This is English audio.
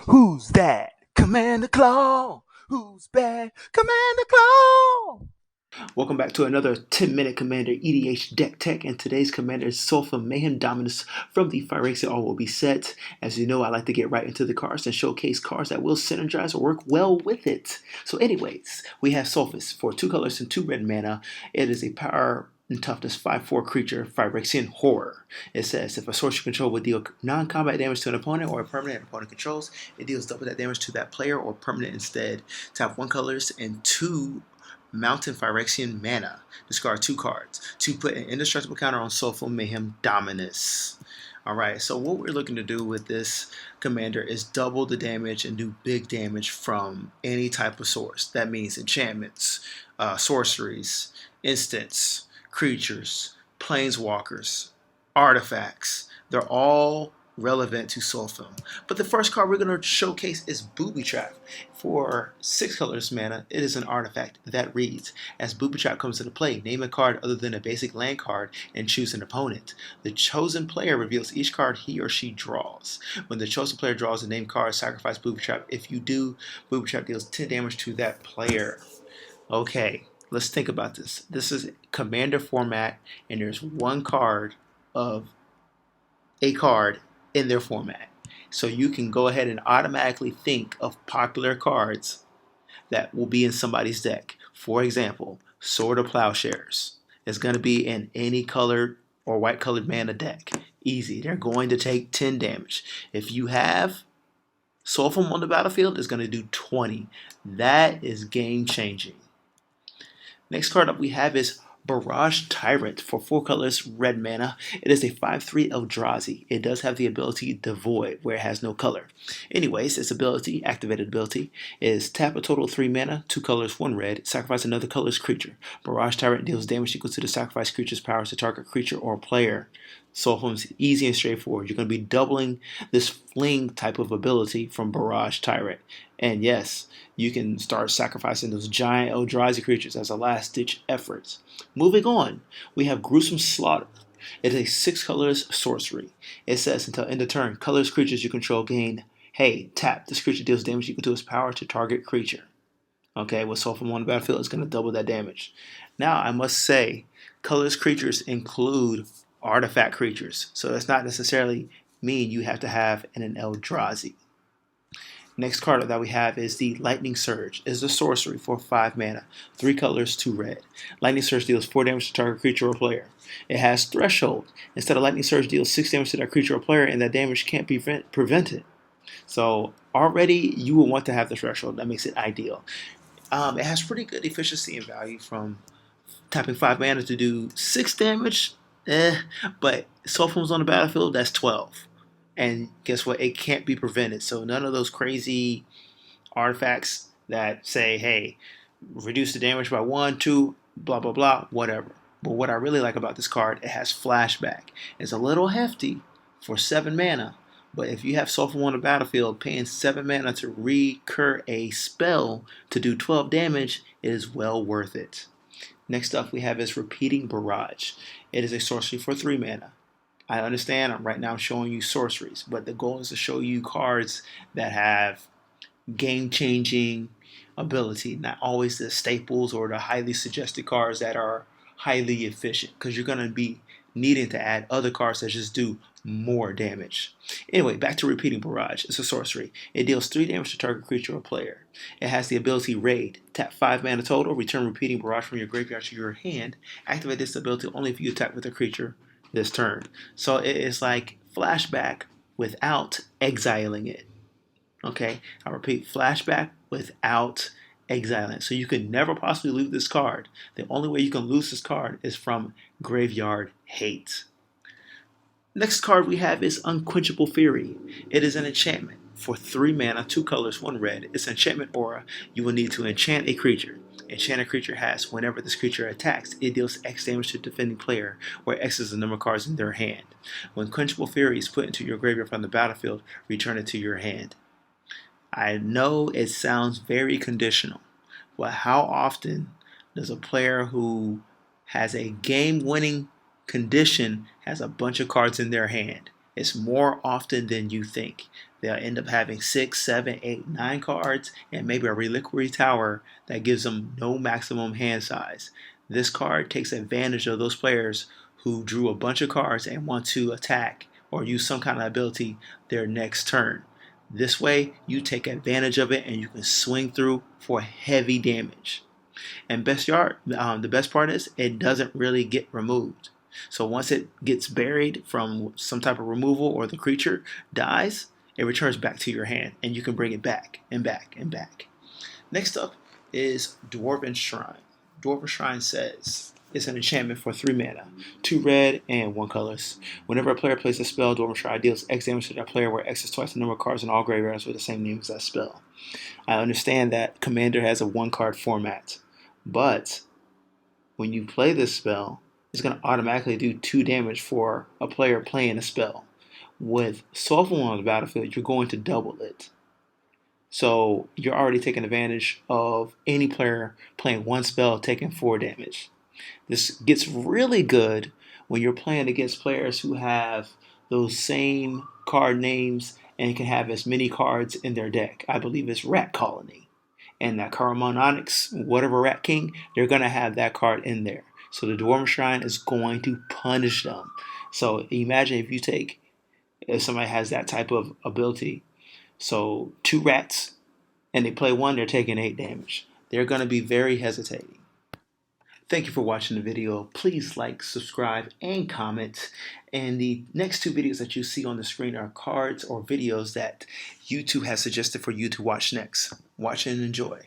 Who's that? Commander Claw. Who's bad? Commander Claw. Welcome back to another 10-minute Commander EDH Deck Tech, and today's Commander is Solphim Mayhem Dominus from the Phyrexia All Will Be set. As you know, I like to get right into the cards and showcase cards that will synergize or work well with it. So anyways, we have Solphim for 2 colors and 2 red mana. It is a power and toughness 5/4 creature, Phyrexian Horror. It says if a source you control would deal non-combat damage to an opponent or a permanent an opponent controls, it deals double that damage to that player or permanent instead. Tap 1 colors and 2 Mountain Phyrexian mana. Discard 2 cards to put an indestructible counter on Solphim Mayhem Dominus. Alright, so what we're looking to do with this commander is double the damage and do big damage from any type of source. That means enchantments, sorceries, instants, creatures, planeswalkers, artifacts. They're all relevant to Solphim. But the first card we're going to showcase is Booby Trap. For 6 colors mana, it is an artifact that reads, as Booby Trap comes into play, name a card other than a basic land card and choose an opponent. The chosen player reveals each card he or she draws. When the chosen player draws a named card, sacrifice Booby Trap. If you do, Booby Trap deals 10 damage to that player. Okay, let's think about this. This is commander format, and there's one card of a card in their format. So you can go ahead and automatically think of popular cards that will be in somebody's deck. For example, Sword of Plowshares is going to be in any colored or white colored mana deck. Easy. They're going to take 10 damage. If you have Solphim on the battlefield, it's going to do 20. That is game changing. Next card up we have is Barrage Tyrant for 4 colors, red mana. It is a 5/3 Eldrazi. It does have the ability Devoid, where it has no color. Anyways, its ability, activated ability, is tap a total of 3 mana, 2 colors, 1 red, sacrifice another color's creature. Barrage Tyrant deals damage equal to the sacrificed creature's powers to target creature or player. Solphim's easy and straightforward. You're going to be doubling this fling type of ability from Barrage Tyrant. And yes, you can start sacrificing those giant Eldrazi creatures as a last-ditch effort. Moving on, we have Gruesome Slaughter. It is a 6 colors sorcery. It says until end of turn, colors creatures you control gain, hey, tap. This creature deals damage equal to its power to target creature. Okay, with Solphim on the battlefield, it's going to double that damage. Now, I must say, colors creatures include artifact creatures. So that's not necessarily mean you have to have an Eldrazi. Next card that we have is the Lightning Surge. It's a sorcery for 5 mana, 3 colors, 2 red. Lightning Surge deals 4 damage to target creature or player. It has Threshold. Instead of Lightning Surge deals 6 damage to that creature or player, and that damage can't be prevented. So already you will want to have the Threshold. That makes it ideal. It has pretty good efficiency and value from tapping 5 mana to do 6 damage. But Solphim's on the battlefield, that's 12. And guess what? It can't be prevented. So none of those crazy artifacts that say, hey, reduce the damage by 1, 2, blah, blah, blah, whatever. But what I really like about this card, it has flashback. It's a little hefty for 7 mana. But if you have Solphim on the battlefield, paying 7 mana to recur a spell to do 12 damage, it is well worth it. Next up we have is Repeating Barrage. It is a sorcery for 3 mana. I understand right now I'm showing you sorceries, but the goal is to show you cards that have game-changing ability, not always the staples or the highly suggested cards that are highly efficient, because you're going to be needing to add other cards that just do more damage. Anyway, back to Repeating Barrage. It's a sorcery. It deals 3 damage to target creature or player. It has the ability Raid. Tap 5 mana total, return Repeating Barrage from your graveyard to your hand. Activate this ability only if you attack with a creature this turn. So it is like flashback without exiling it. Okay, I repeat, flashback without exiling it. So you can never possibly lose this card. The only way you can lose this card is from Graveyard Hate. Next card we have is Unquenchable Fury. It is an enchantment for 3 mana, 2 colors, 1 red. It's an enchantment aura. You will need to enchant a creature. Enchanted creature has, whenever this creature attacks, it deals X damage to the defending player, where X is the number of cards in their hand. When Quenchable Fury is put into your graveyard from the battlefield, return it to your hand. I know it sounds very conditional, but how often does a player who has a game-winning condition has a bunch of cards in their hand It's more often than you think. They'll end up having 6, 7, 8, 9 cards and maybe a reliquary tower that gives them no maximum hand size. This card takes advantage of those players who drew a bunch of cards and want to attack or use some kind of ability their next turn. This way, you take advantage of it and you can swing through for heavy damage. And the best part is it doesn't really get removed. So once it gets buried from some type of removal or the creature dies, it returns back to your hand and you can bring it back and back and back. Next up is Dwarven Shrine. Dwarven Shrine says it's an enchantment for 3 mana, 2 red and 1 colorless. Whenever a player plays a spell, Dwarven Shrine deals X damage to that player, where X is twice the number of cards in all graveyards with the same name as that spell. I understand that Commander has a 1-card format, but when you play this spell, it's going to automatically do 2 damage for a player playing a spell. With Solphim on the battlefield, you're going to double it. So you're already taking advantage of any player playing 1 spell taking 4 damage. This gets really good when you're playing against players who have those same card names and can have as many cards in their deck. I believe it's Rat Colony. And that Caramon Onyx, whatever Rat King, they're going to have that card in there. So the Dwarven Shrine is going to punish them. So imagine if somebody has that type of ability. So 2 rats, and they play 1, they're taking 8 damage. They're going to be very hesitating. Thank you for watching the video. Please like, subscribe, and comment. And the next 2 videos that you see on the screen are cards or videos that YouTube has suggested for you to watch next. Watch and enjoy.